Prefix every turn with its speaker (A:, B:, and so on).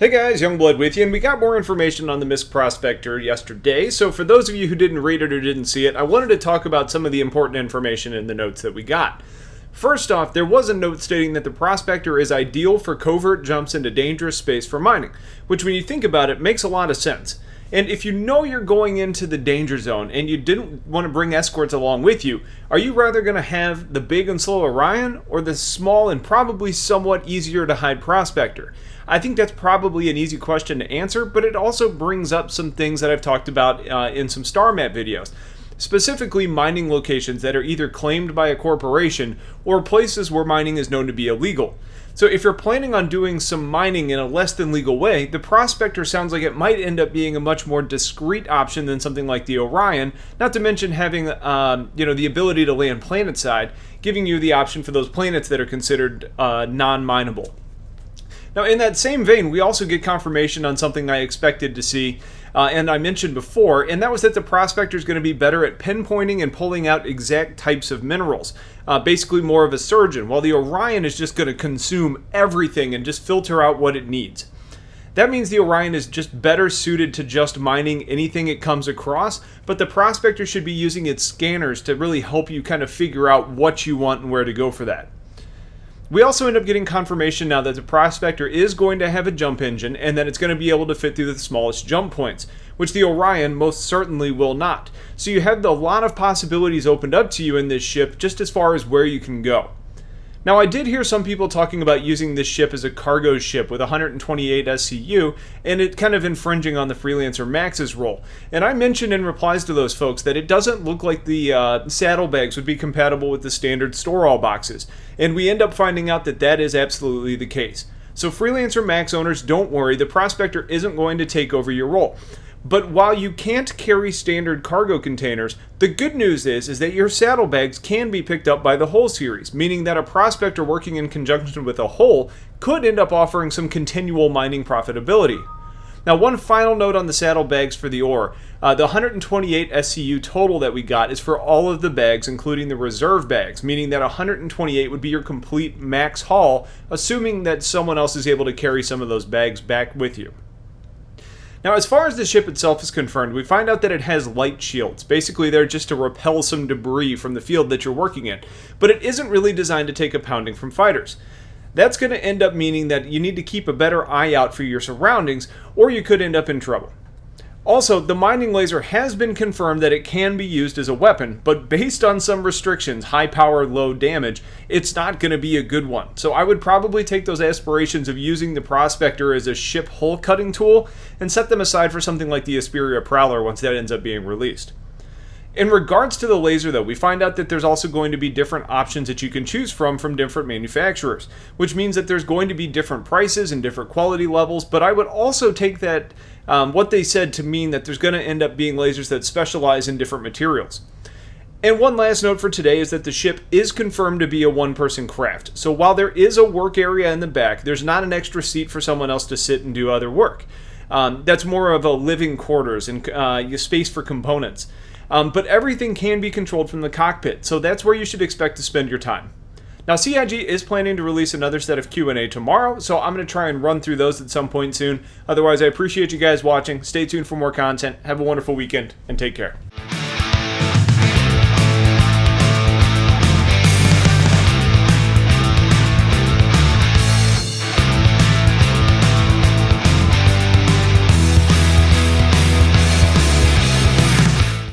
A: Hey guys, Youngblood with you, and we got more information on the MISC Prospector yesterday, so for those of you who didn't read it or didn't see it, I wanted to talk about some of the important information in the notes that we got. First off, there was a note stating that the Prospector is ideal for covert jumps into dangerous space for mining, which when you think about it, makes a lot of sense. And if you know you're going into the danger zone and you didn't want to bring escorts along with you, are you rather going to have the big and slow Orion or the small and probably somewhat easier to hide Prospector? I think that's probably an easy question to answer, but it also brings up some things that I've talked about in some star map videos. Specifically mining locations that are either claimed by a corporation or places where mining is known to be illegal. So if you're planning on doing some mining in a less than legal way, the Prospector sounds like it might end up being a much more discreet option than something like the Orion, not to mention having the ability to land planetside, giving you the option for those planets that are considered non-mineable. Now, in that same vein, we also get confirmation on something I expected to see, and I mentioned before, and that was that the Prospector is going to be better at pinpointing and pulling out exact types of minerals, basically more of a surgeon, while the Orion is just going to consume everything and just filter out what it needs. That means the Orion is just better suited to just mining anything it comes across, but the Prospector should be using its scanners to really help you kind of figure out what you want and where to go for that. We also end up getting confirmation now that the Prospector is going to have a jump engine and that it's going to be able to fit through the smallest jump points, which the Orion most certainly will not. So you have a lot of possibilities opened up to you in this ship just as far as where you can go. Now, I did hear some people talking about using this ship as a cargo ship with 128 SCU, and it kind of infringing on the Freelancer Max's role. And I mentioned in replies to those folks that it doesn't look like the saddlebags would be compatible with the standard store-all boxes, and we end up finding out that that is absolutely the case. So Freelancer Max owners, don't worry, the Prospector isn't going to take over your role. But while you can't carry standard cargo containers, the good news is that your saddlebags can be picked up by the Hull series, meaning that a Prospector working in conjunction with a Hull could end up offering some continual mining profitability. Now, one final note on the saddlebags for the ore. The 128 SCU total that we got is for all of the bags, including the reserve bags, meaning that 128 would be your complete max haul, assuming that someone else is able to carry some of those bags back with you. Now, as far as the ship itself is confirmed, we find out that it has light shields. Basically, they're just to repel some debris from the field that you're working in, but it isn't really designed to take a pounding from fighters. That's going to end up meaning that you need to keep a better eye out for your surroundings, or you could end up in trouble. Also, the mining laser has been confirmed that it can be used as a weapon, but based on some restrictions, high power, low damage, it's not going to be a good one. So I would probably take those aspirations of using the Prospector as a ship hull cutting tool and set them aside for something like the Asperia Prowler once that ends up being released. In regards to the laser, though, we find out that there's also going to be different options that you can choose from different manufacturers, which means that there's going to be different prices and different quality levels, but I would also take that, what they said to mean that there's going to end up being lasers that specialize in different materials. And one last note for today is that the ship is confirmed to be a one-person craft, so while there is a work area in the back, there's not an extra seat for someone else to sit and do other work. That's more of a living quarters and space for components. But everything can be controlled from the cockpit, so that's where you should expect to spend your time. Now, CIG is planning to release another set of Q&A tomorrow, so I'm going to try and run through those at some point soon. Otherwise, I appreciate you guys watching. Stay tuned for more content. Have a wonderful weekend, and take care.